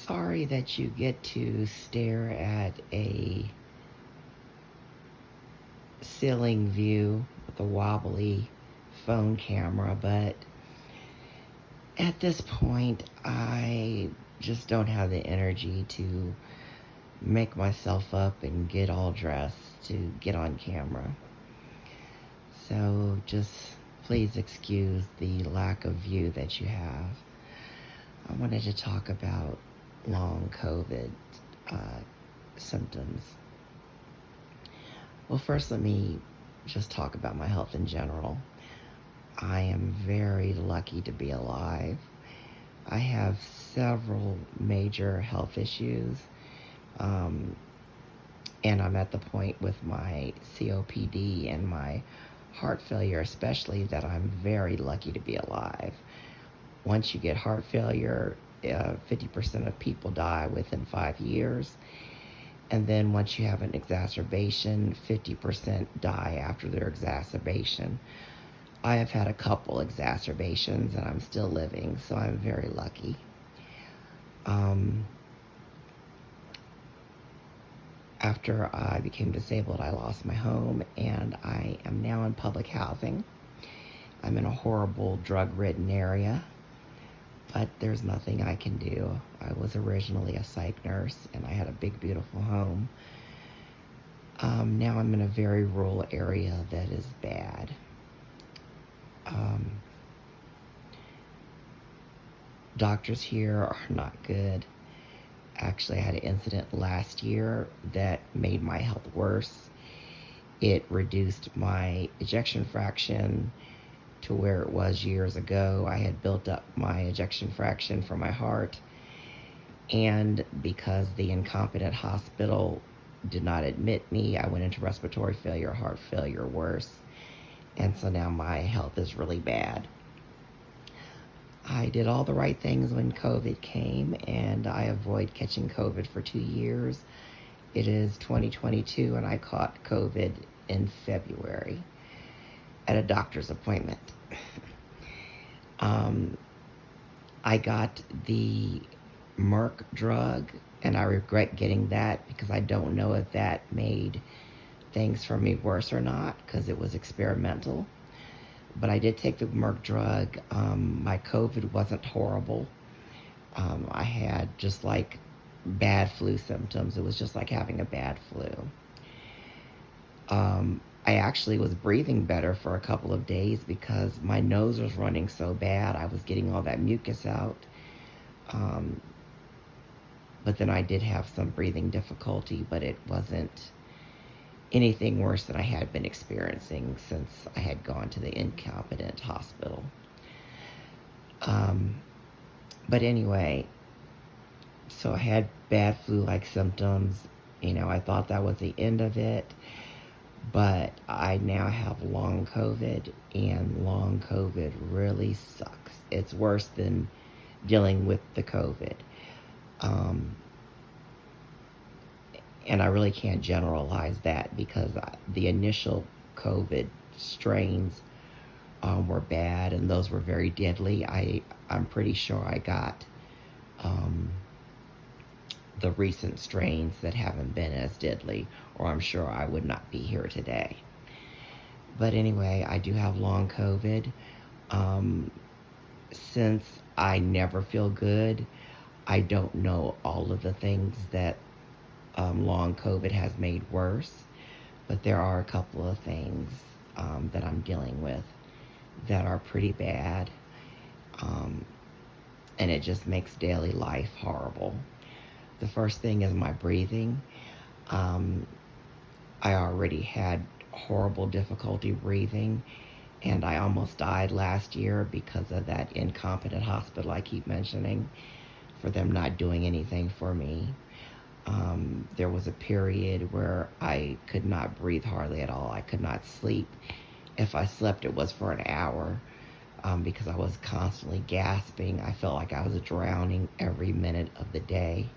sorry that you get to stare at a ceiling view with a wobbly phone camera, but at this point, I just don't have the energy to make myself up and get all dressed to get on camera. So just please excuse the lack of view that you have. I wanted to talk about long COVID uh, symptoms. Well, first, let me just talk about my health in general. I am very lucky to be alive. I have several major health issues, um, and I'm at the point with my COPD and my heart failure, especially, that I'm very lucky to be alive. Once you get heart failure, 50% of people die within 5 years. And then once you have an exacerbation, 50% die after their exacerbation. I have had a couple exacerbations and I'm still living, so I'm very lucky. After I became disabled, I lost my home and I am now in public housing. I'm in a horrible drug-ridden area, but there's nothing I can do. I was originally a psych nurse and I had a big, beautiful home. Now I'm in a very rural area that is bad. Doctors here are not good. Actually, I had an incident last year that made my health worse. It reduced my ejection fraction to where it was years ago. I had built up my ejection fraction for my heart, and because the incompetent hospital did not admit me, I went into respiratory failure, heart failure, worse. And so now my health is really bad. I did all the right things when COVID came, and I avoided catching COVID for 2 years. It is 2022, and I caught COVID in February at a doctor's appointment. I got the Merck drug, and I regret getting that because I don't know if that made things for me worse or not because it was experimental. But I did take the Merck drug. My COVID wasn't horrible. I had just like bad flu symptoms. It was just like having a bad flu. I actually was breathing better for a couple of days because my nose was running so bad. I was getting all that mucus out. But then I did have some breathing difficulty, but it wasn't anything worse than I had been experiencing since I had gone to the incompetent hospital. But anyway, so I had bad flu-like symptoms. I thought that was the end of it, but I now have long COVID, and long COVID really sucks. It's worse than dealing with the COVID. And I really can't generalize that because the initial COVID strains were bad, and those were very deadly. I'm pretty sure I got the recent strains that haven't been as deadly, or I'm sure I would not be here today. But anyway, I do have long COVID. Since I never feel good, I don't know all of the things that long COVID has made worse, but there are a couple of things that I'm dealing with that are pretty bad, and it just makes daily life horrible. The first thing is my breathing. I already had horrible difficulty breathing, and I almost died last year because of that incompetent hospital I keep mentioning, for them not doing anything for me. There was a period where I could not breathe hardly at all. I could not sleep. If I slept, it was for an hour because I was constantly gasping. I felt like I was drowning every minute of the day,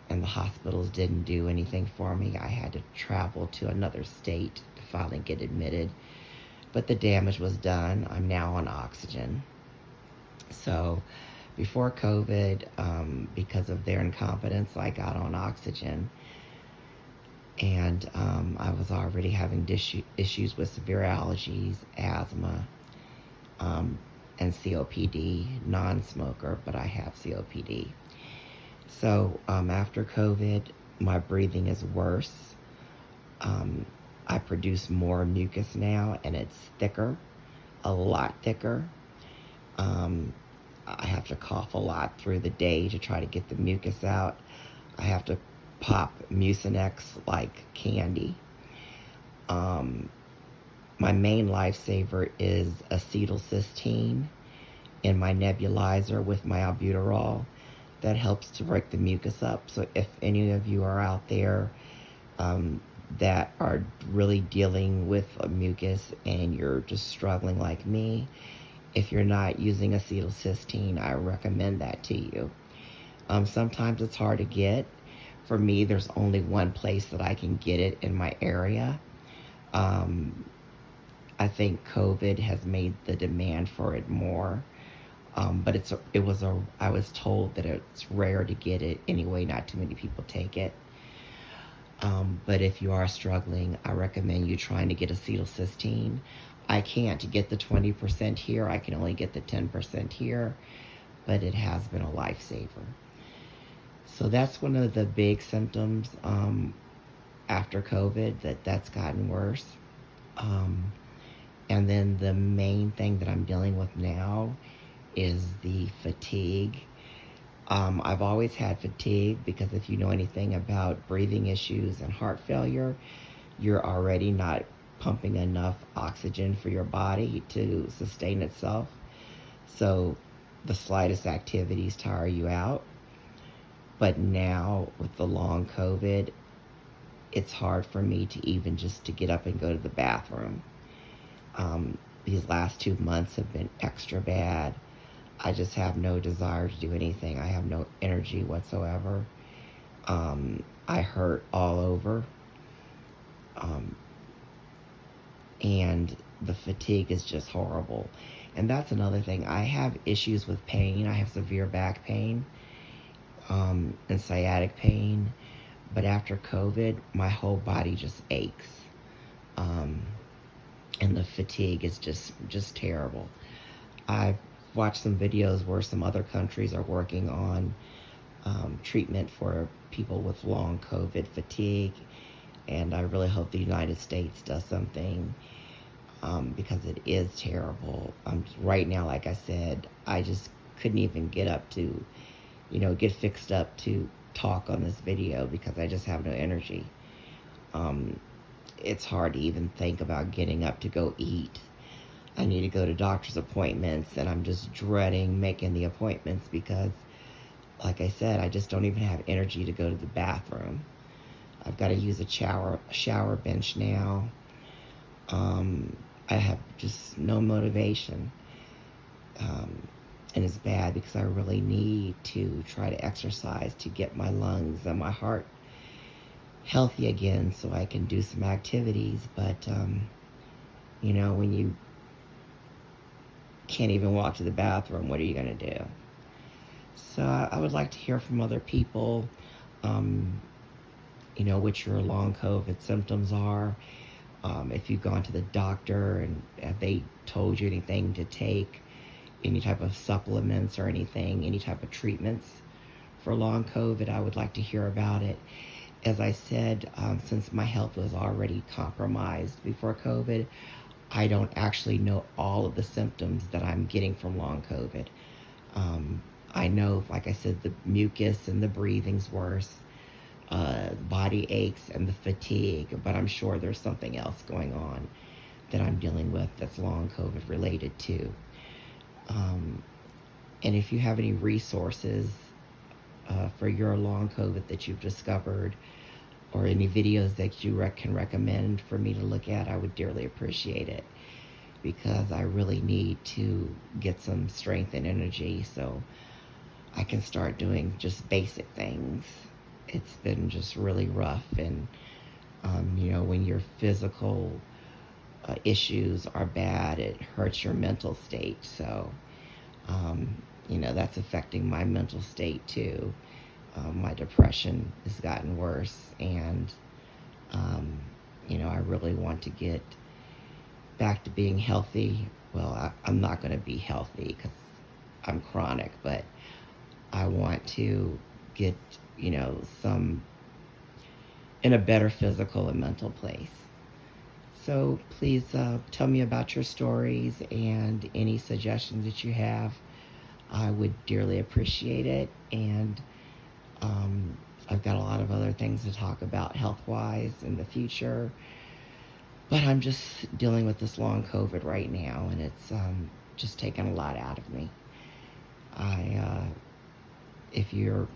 and the hospitals didn't do anything for me. I had to travel to another state to finally get admitted, but the damage was done. I'm now on oxygen. So Before COVID, because of their incompetence, I got on oxygen, and I was already having issues with severe allergies, asthma, um, and COPD. Non-smoker, but I have COPD. So after COVID, my breathing is worse. Um, I produce more mucus now, and it's thicker, a lot thicker. Um, I have to cough a lot through the day to try to get the mucus out. I have to pop Mucinex like candy. Um, my main lifesaver is acetylcysteine in my nebulizer with my albuterol. That helps to break the mucus up. So if any of you are out there that are really dealing with a mucus and you're just struggling like me, if you're not using acetylcysteine, I recommend that to you. Sometimes it's hard to get. For me, there's only one place that I can get it in my area. I think COVID has made the demand for it more. But I was told that it's rare to get it anyway. Not too many people take it. But if you are struggling, I recommend you trying to get acetylcysteine. I can't get the 20% here. I can only get the 10% here, but it has been a lifesaver. So that's one of the big symptoms after COVID, that's gotten worse. And then the main thing that I'm dealing with now is the fatigue. I've always had fatigue because if you know anything about breathing issues and heart failure, you're already not pumping enough oxygen for your body to sustain itself. So the slightest activities tire you out. But now with the long COVID, it's hard for me to even just to get up and go to the bathroom. These last 2 months have been extra bad. I just have no desire to do anything. I have no energy whatsoever. I hurt all over. And the fatigue is just horrible. And that's another thing. I have issues with pain. I have severe back pain and sciatic pain. But after COVID, my whole body just aches. And the fatigue is just terrible. I've watched some videos where some other countries are working on treatment for people with long COVID fatigue, and I really hope the United States does something because it is terrible. Right now, like I said, I just couldn't even get up to, get fixed up to talk on this video because I just have no energy. It's hard to even think about getting up to go eat. I need to go to doctor's appointments, and I'm just dreading making the appointments because, like I said, I just don't even have energy to go to the bathroom. I've got to use a shower bench now. I have just no motivation. And it's bad because I really need to try to exercise to get my lungs and my heart healthy again so I can do some activities. But, when you can't even walk to the bathroom, what are you going to do? So I would like to hear from other people, what your long COVID symptoms are. If you've gone to the doctor and have they told you anything to take, any type of supplements or anything, any type of treatments for long COVID, I would like to hear about it. As I said, since my health was already compromised before COVID, I don't actually know all of the symptoms that I'm getting from long COVID. I know, like I said, the mucus and the breathing's worse, body aches and the fatigue, but I'm sure there's something else going on that I'm dealing with that's long COVID related too. And if you have any resources for your long COVID that you've discovered, or any videos that you can recommend for me to look at, I would dearly appreciate it because I really need to get some strength and energy so I can start doing just basic things. It's been just really rough, and when your physical issues are bad, it hurts your mental state. So you know, that's affecting my mental state too. My depression has gotten worse, and you know, I really want to get back to being healthy. Well, I'm not going to be healthy because I'm chronic, but I want to get, you know, some in a better physical and mental place. So please tell me about your stories and any suggestions that you have. I would dearly appreciate it. And I've got a lot of other things to talk about health-wise in the future. But I'm just dealing with this long COVID right now, and it's just taken a lot out of me. If you're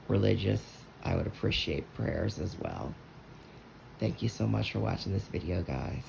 religious, I would appreciate prayers as well. Thank you so much for watching this video, guys.